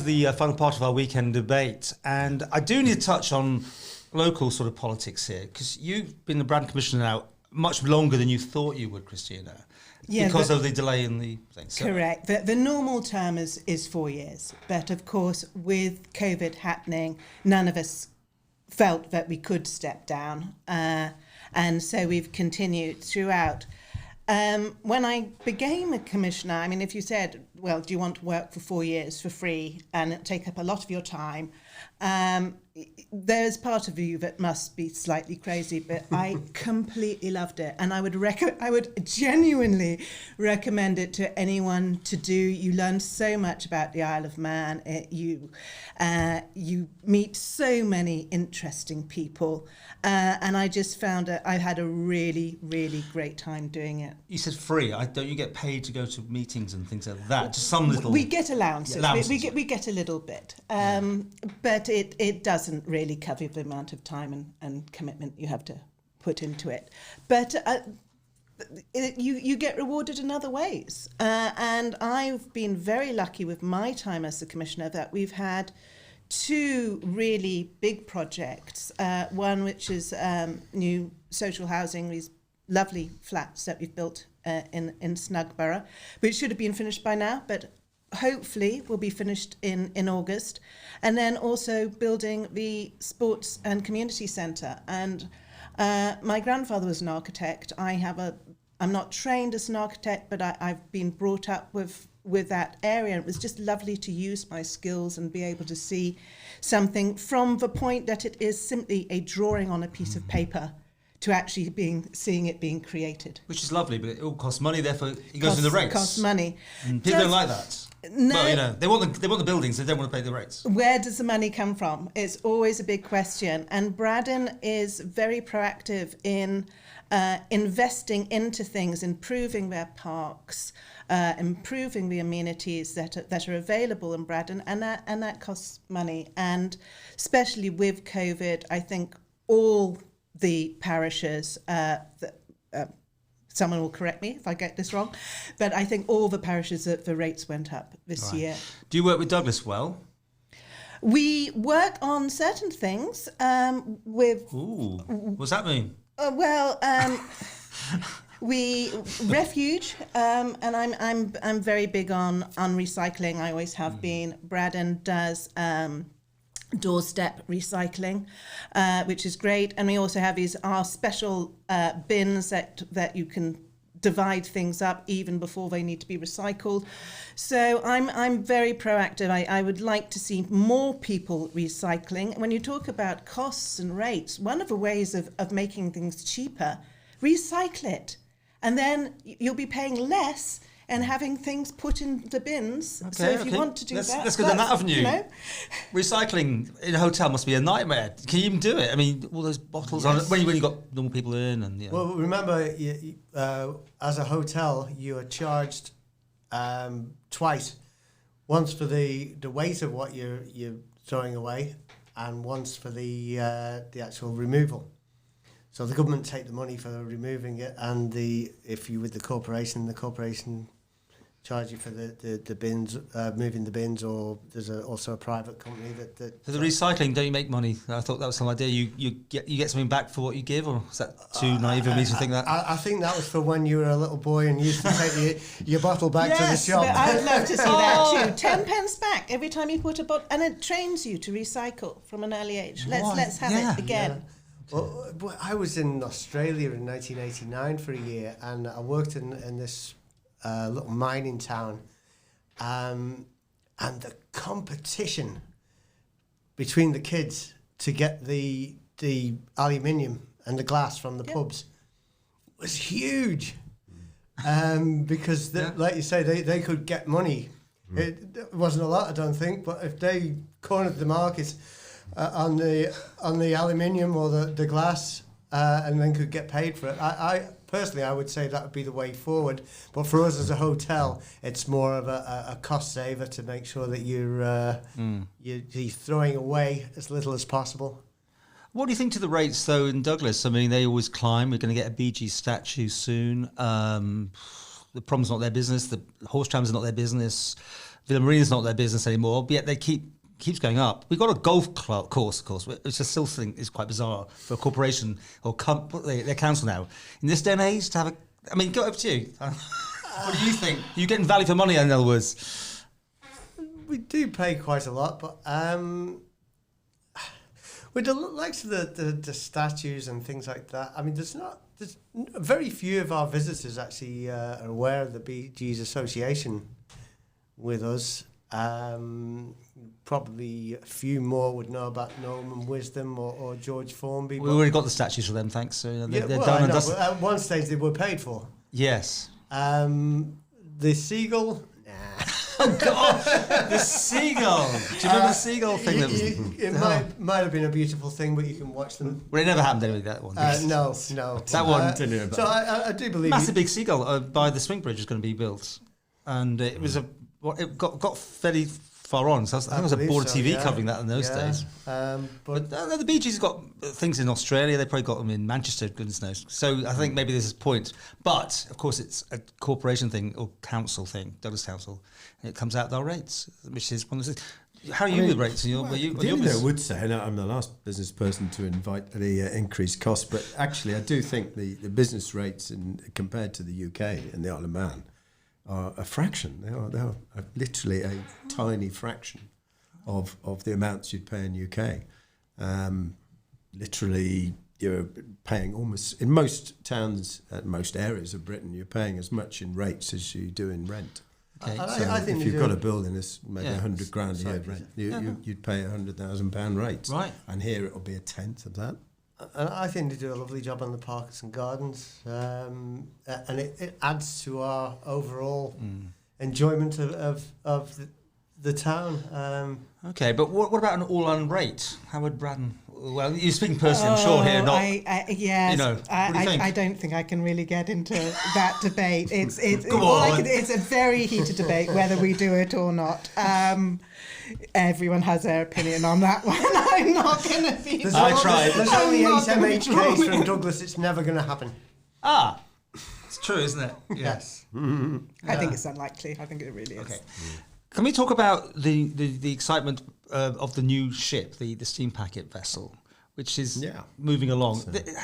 the final part of our weekend debate, and I do need to touch on local sort of politics here, because you've been the brand commissioner now much longer than you thought you would, Christina, because of the delay in the thing. So, correct. The normal term is 4 years, but of course, with COVID happening, none of us felt that we could step down, and so we've continued throughout. When I became a commissioner, I mean, if you said, well, do you want to work for 4 years for free and it take up a lot of your time, there's part of you that must be slightly crazy, but I completely loved it, and I would genuinely recommend it to anyone to do. You learn so much about the Isle of Man. You meet so many interesting people, and I just found I had a really, really great time doing it. You said free. Don't you get paid to go to meetings and things like that? Just some little. We get allowances. Allowances. We get a little bit, but it doesn't really cover the amount of time and commitment you have to put into it. But you get rewarded in other ways. And I've been very lucky with my time as a commissioner that we've had 2 really big projects. One which is new social housing, these lovely flats that we've built in Snugborough, which should have been finished by now, but hopefully will be finished in August. And then also building the sports and community centre. And my grandfather was an architect. I'm not trained as an architect, but I've been brought up with that area. It was just lovely to use my skills and be able to see something from the point that it is simply a drawing on a piece of paper to actually seeing it being created. Which is lovely, but it all costs money, therefore it goes in the rates. Costs money. And people don't like that. No. Well, they want the buildings, they don't want to pay the rates. Where does the money come from? It's always a big question. And Braddon is very proactive in investing into things, improving their parks, improving the amenities that are available in Braddon, and that costs money. And especially with COVID, I think all the parishes someone will correct me if I get this wrong, but I think all the parishes, the rates went up this year. Do you work with Douglas well? We work on certain things with... Ooh, what's that mean? We refuge, and I'm very big on recycling. I always have been. Braddon does doorstep recycling, which is great, and we also have our special bins that you can divide things up even before they need to be recycled. So I'm very proactive. I would like to see more people recycling. When you talk about costs and rates, one of the ways of making things cheaper, recycle it, and then you'll be paying less and having things put in the bins. Okay, so if you want to do let's go down that avenue. Recycling in a hotel must be a nightmare. Can you even do it? I mean, all those bottles when you got normal people in, and Well, remember, as a hotel, you are charged twice. Once for the weight of what you're throwing away, and once for the actual removal. So the government take the money for removing it, and if you're with the corporation charge you for the bins, moving the bins, or there's also a private company that. So the recycling, don't you make money? I thought that was some idea. You get something back for what you give, or is that too naive of me to think that? I think that was for when you were a little boy and used to take your bottle back to the shop. Yes, I would love to see that too. 10 pence back every time you put a bottle, and it trains you to recycle from an early age. Let's have it again. Yeah. Well, I was in Australia in 1989 for a year, and I worked in this little mining town, and the competition between the kids to get the aluminium and the glass from the pubs was huge, because like you say, they could get money. It wasn't a lot, I don't think, but if they cornered the market on the aluminium or the glass, and then could get paid for it. I personally, I would say that would be the way forward. But for us as a hotel, it's more of a cost saver to make sure that you're throwing away as little as possible. What do you think to the rates, though, in Douglas? I mean, they always climb. We're going to get a BG statue soon. The problem's not their business. The horse trams are not their business. Villa Marina's not their business anymore, but yet they keeps going up. We've got a golf course, of course, which I still think is quite bizarre for a corporation or their council now. In this day and age, to have go over to you. What do you think? Are you getting value for money, in other words? We do pay quite a lot, but with the likes of the statues and things like that, I mean, there's very few of our visitors actually are aware of the Bee Gees association with us. Probably a few more would know about Norman Wisdom or George Formby. We already got the statues for them, thanks. So they're well, done and no, dusted. at one stage they were paid for. Yes. The seagull. Oh God, the seagull. Do you remember the seagull thing? It might have been a beautiful thing, but you can watch them. Well, it never happened anyway. That one. No. That one. So I do believe Massive big seagull by the swing bridge is going to be built, and it was it got fairly far on. So I think it was a Border TV covering that in those days. But the Bee Gees have got things in Australia. They probably got them in Manchester, goodness knows. So I think maybe there's a point. But of course, it's a corporation thing or council thing, Douglas Council. And it comes out with our rates, which is one of the. How are you with rates? The only thing I would say, and I'm the last business person to invite the increased cost, but actually I do think the business rates compared to the UK and the Isle of Man are a fraction. They are literally a tiny fraction of the amounts you'd pay in UK. Literally, you're paying almost, in most towns and most areas of Britain, you're paying as much in rates as you do in rent. Okay. So I think if you've got a building that's maybe £100,000 a year rent, you'd pay £100,000 rates. Right. And here it'll be a tenth of that. And I think they do a lovely job on the parks and gardens, and it adds to our overall enjoyment of the town. Okay, but what about an all-on rate? How would Braddon? Well, you're speaking personally, I'm sure here. Not, yes. You know, what do you think? I don't think I can really get into that debate. It's a very heated debate whether we do it or not. Everyone has their opinion on that one. I'm not going to be. There's I'm only 8 not gonna be MHKs from Douglas. It's never going to happen. Ah, it's true, isn't it? Yeah. Yes. I think it's unlikely. I think it really is. Okay. Can we talk about the excitement of the new ship, the steam packet vessel, which is moving along?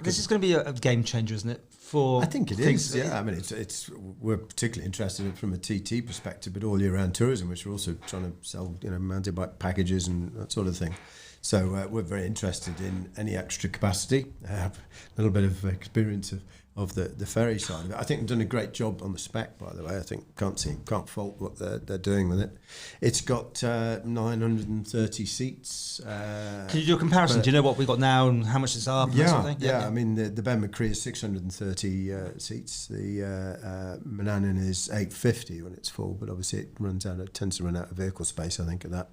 This is going to be a game changer, isn't it? I think it is. Yeah, I mean, we're particularly interested in it from a TT perspective, but all year round tourism, which we're also trying to sell, mountain bike packages and that sort of thing. So we're very interested in any extra capacity. I have a little bit of experience of the ferry side of it. I think they've done a great job on the spec, by the way. I think can't fault what they're doing with it. It's got 930 seats. Can you do a comparison? Do you know what we've got now and how much it's up? And that sort of thing? Yeah. I mean, the Ben McCree is 630 seats. The Manannan is 850 when it's full, but obviously it tends to run out of vehicle space, I think, at that.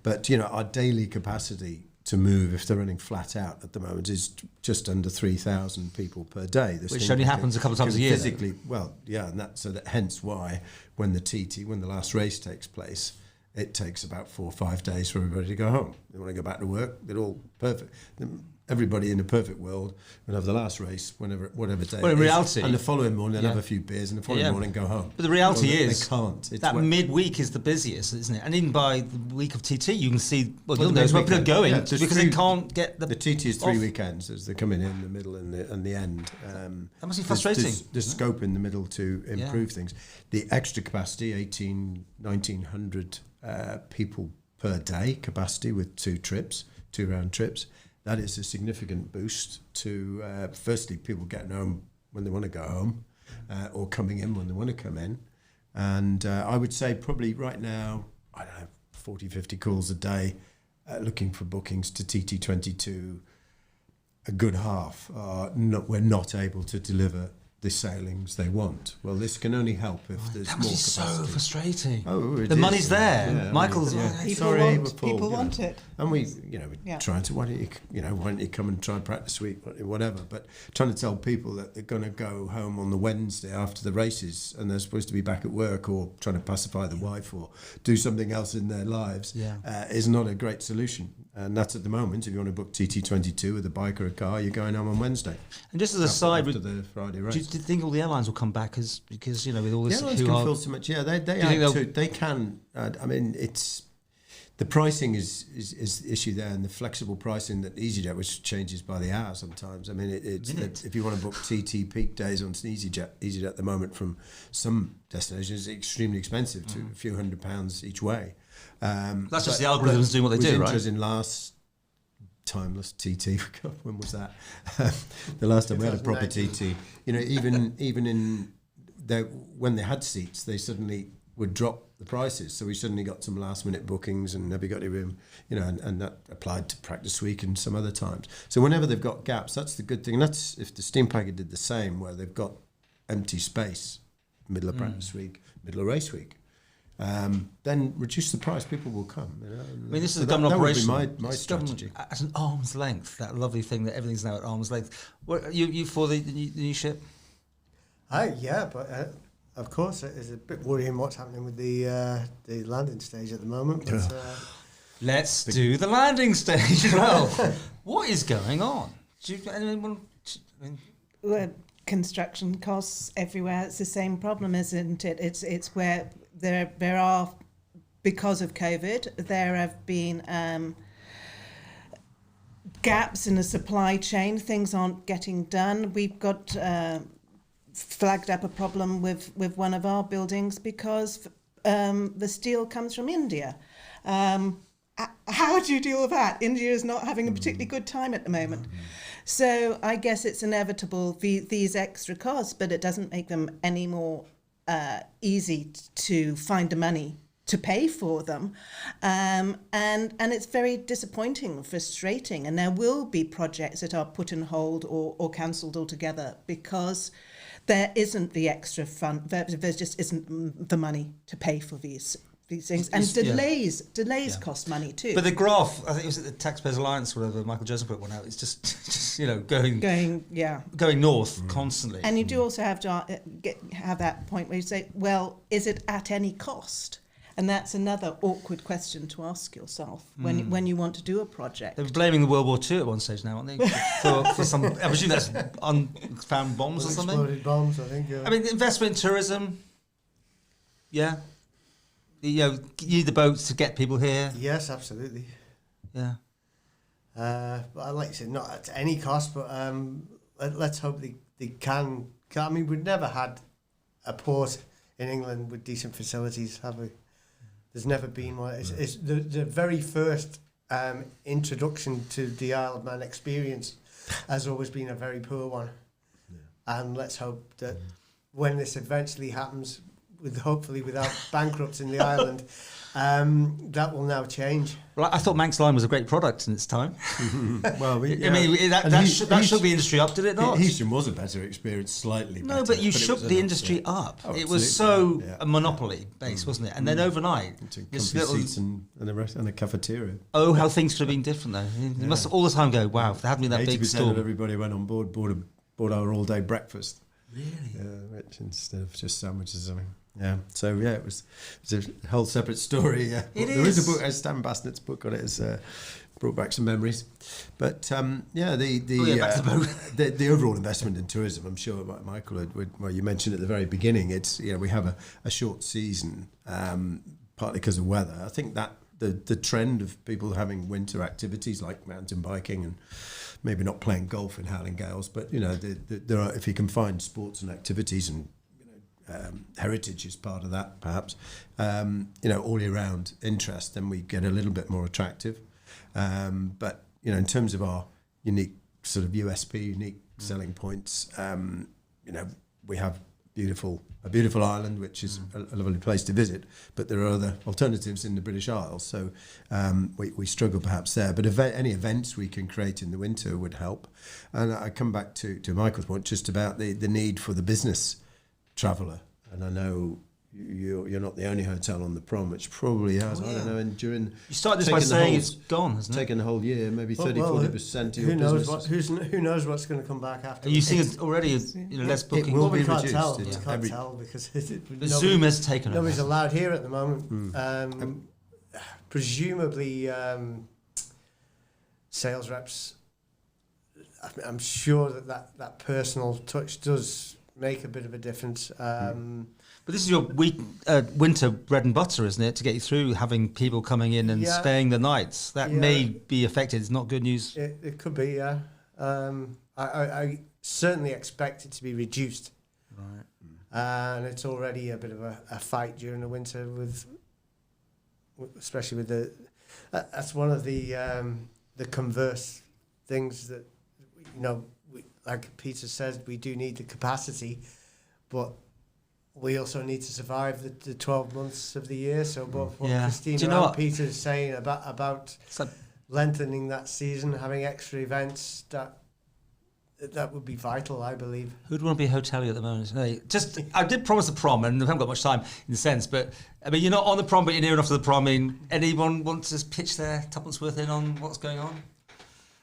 But, our daily capacity to move, if they're running flat out at the moment, is just under 3,000 people per day. Which only happens a couple of times a year. Physically, hence why when the last race takes place, it takes about 4 or 5 days for everybody to go home. They want to go back to work. They're all perfect. Everybody in a perfect world will have the last race whatever day. Well, in reality, and the following morning they'll have a few beers, and the following morning go home. But the reality is, they can't. That midweek is the busiest, isn't it? And even by the week of TT, you can see you'll know where people are going because they can't get the TT is 3 weekends as they're coming in the middle and the end. That must be frustrating. There's scope in the middle to improve things. The extra capacity, 1,900 people per day capacity with 2 round trips. That is a significant boost to, firstly, people getting home when they want to go home or coming in when they want to come in. And I would say probably right now, 40, 50 calls a day looking for bookings to TT22. A good half we're not able to deliver the sailings they want. Well, this can only help if there's more capacity. So frustrating. The money's there. Yeah, Michael's. People want it. And we're trying to. Why don't you come and try practice week, whatever? But trying to tell people that they're going to go home on the Wednesday after the races and they're supposed to be back at work or trying to pacify the wife or do something else in their lives is not a great solution. And that's at the moment. If you want to book TT22 with a bike or a car, you're going home on Wednesday. And just as a side, after the Friday race. Do you think all the airlines will come back because you know, with all this? The airlines can fill so much. Yeah, they can. I mean, it's the pricing is the issue there, and the flexible pricing that EasyJet, which changes by the hour sometimes. I mean, if you want to book TT peak days on EasyJet at the moment from some destinations, it's extremely expensive, to a few £100 each way. That's just the algorithms doing what they do, right? In last TT, when was that? The last time we had a proper TT. You know, even in when they had seats, they suddenly would drop the prices. So we suddenly got some last minute bookings and have you got any room? You know, and that applied to Practice Week and some other times. So whenever they've got gaps, that's the good thing. And that's if the Steam Packet did the same, where they've got empty space, middle of Practice Week, middle of race week. Then reduce the price, people will come. You know? I mean, this is a government operation. That would be my strategy. At an arm's length, that lovely thing that everything's now at arm's length. You for the new ship? Yeah, but of course it's a bit worrying what's happening with the landing stage at the moment. But, let's do the landing stage. Well, what is going on? Well, construction costs everywhere. It's the same problem, isn't it? It's where there are, because of COVID, there have been gaps in the supply chain. Things aren't getting done. We've got flagged up a problem with one of our buildings because the steel comes from India. How do you deal with that? India is not having a particularly good time at the moment. So I guess it's inevitable, these extra costs, but it doesn't make them any more easy to find the money to pay for them. And it's very disappointing and frustrating. And there will be projects that are put on hold or cancelled altogether because there isn't the extra fund, there just isn't the money to pay for these things. And delays cost money too. But the graph, I think it was at the Taxpayers Alliance, whatever, Michael Joseph put one out, it's just you know, going north constantly. And you do also have to have that point where you say, well, is it at any cost? And that's another awkward question to ask yourself when you want to do a project. They were blaming the World War II at one stage now, aren't they? for some, I presume that's unfound bombs or something. Exploded bombs, I think. Yeah. I mean, investment in tourism, yeah. You know, you need the boats to get people here. Yes, absolutely. Yeah. But I'd like to say not at any cost, but let's hope they can. I mean, we've never had a port in England with decent facilities, have we? There's never been one. It's the very first introduction to the Isle of Man experience has always been a very poor one. Yeah. And let's hope that when this eventually happens, hopefully without bankrupts in the island, that will now change. Well, I thought Manx Line was a great product in its time. Well, I mean, that shook the industry up, did it not? Houston was a better experience, slightly better. No, but you shook the industry up. Oh, it was so a monopoly base, wasn't it? And then overnight, this little seats and a cafeteria. Oh, how things could have been different, though. You must all the time go, wow, if there hadn't been that big store. 80% of everybody went on board, bought our all-day breakfast. Really? Yeah, rich instead of just sandwiches or something. Yeah, so yeah, it was a whole separate story. Yeah, there is a book, Stan Basnett's book on it, has brought back some memories. But the overall investment in tourism, I'm sure Michael well, you mentioned at the very beginning, it's we have a short season, partly because of weather. I think that the trend of people having winter activities like mountain biking and maybe not playing golf in howling gales, but there are, if you can find sports and activities and heritage is part of that, perhaps. All year round interest, then we get a little bit more attractive. But in terms of our unique sort of USP, unique selling points, we have a beautiful island, which is a lovely place to visit. But there are other alternatives in the British Isles, so we struggle perhaps there. But any events we can create in the winter would help. And I come back to Michael's point just about the need for the business traveller, and I know you're not the only hotel on the prom, which probably has. I don't know. And during you started this by saying it's gone, hasn't it? Taken the whole year, maybe 40% of your business. Who knows what's going to come back after? Are you seeing it already? Less booking. It will be reduced. We can't tell because Zoom has taken. Nobody's allowed here at the moment. Presumably. sales reps, I'm sure that personal touch does make a bit of a difference. But this is your winter bread and butter, isn't it? To get you through having people coming in and staying the nights. That may be affected. It's not good news. It could be, yeah. I certainly expect it to be reduced. Right. And it's already a bit of a fight during the winter especially with that's one of the converse things that, like Peter says, we do need the capacity, but we also need to survive the 12 months of the year. So both what Christina and Peter is saying about lengthening that season, having extra events, that would be vital, I believe. Who'd want to be a hotelier at the moment? I did promise a prom, and I haven't got much time in the sense, but I mean, you're not on the prom, but you're near enough to the prom. I mean, anyone want to just pitch their tuppence worth in on what's going on?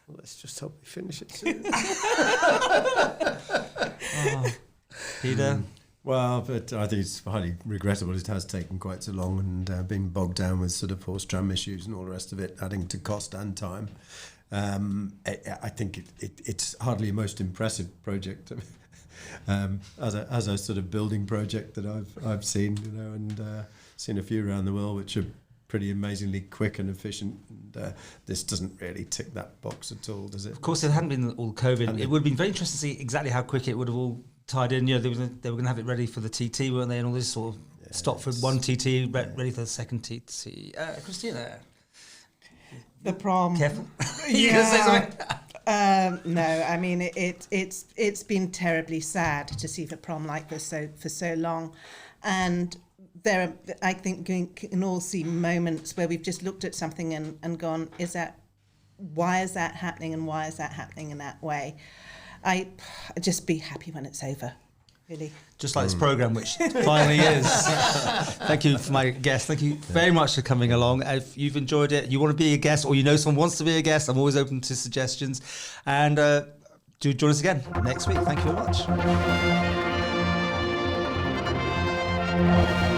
Well, let's just hope we finish it soon. Peter? Well, but I think it's highly regrettable it has taken quite so long and been bogged down with sort of horse-tram issues and all the rest of it, adding to cost and time. I think it's hardly a most impressive project as a sort of building project that I've seen, and seen a few around the world which are pretty amazingly quick and efficient. And this doesn't really tick that box at all, does it? Of course, if it hadn't been all COVID, it would have been very interesting to see exactly how quick it would have all tied in. They were going to have it ready for the TT, weren't they? And all this sort of stop for one TT, ready for the second TT. Christina. The prom. Careful. No, I mean it's been terribly sad to see the prom like this for so long, and there are, I think, you can all see moments where we've just looked at something and gone, why is that happening, and why is that happening in that way? I just be happy when it's over. Really. Just like this programme, which finally is. Thank you for my guest. Thank you very much for coming along. If you've enjoyed it, you want to be a guest, or you know someone wants to be a guest, I'm always open to suggestions. And do join us again next week. Thank you very much.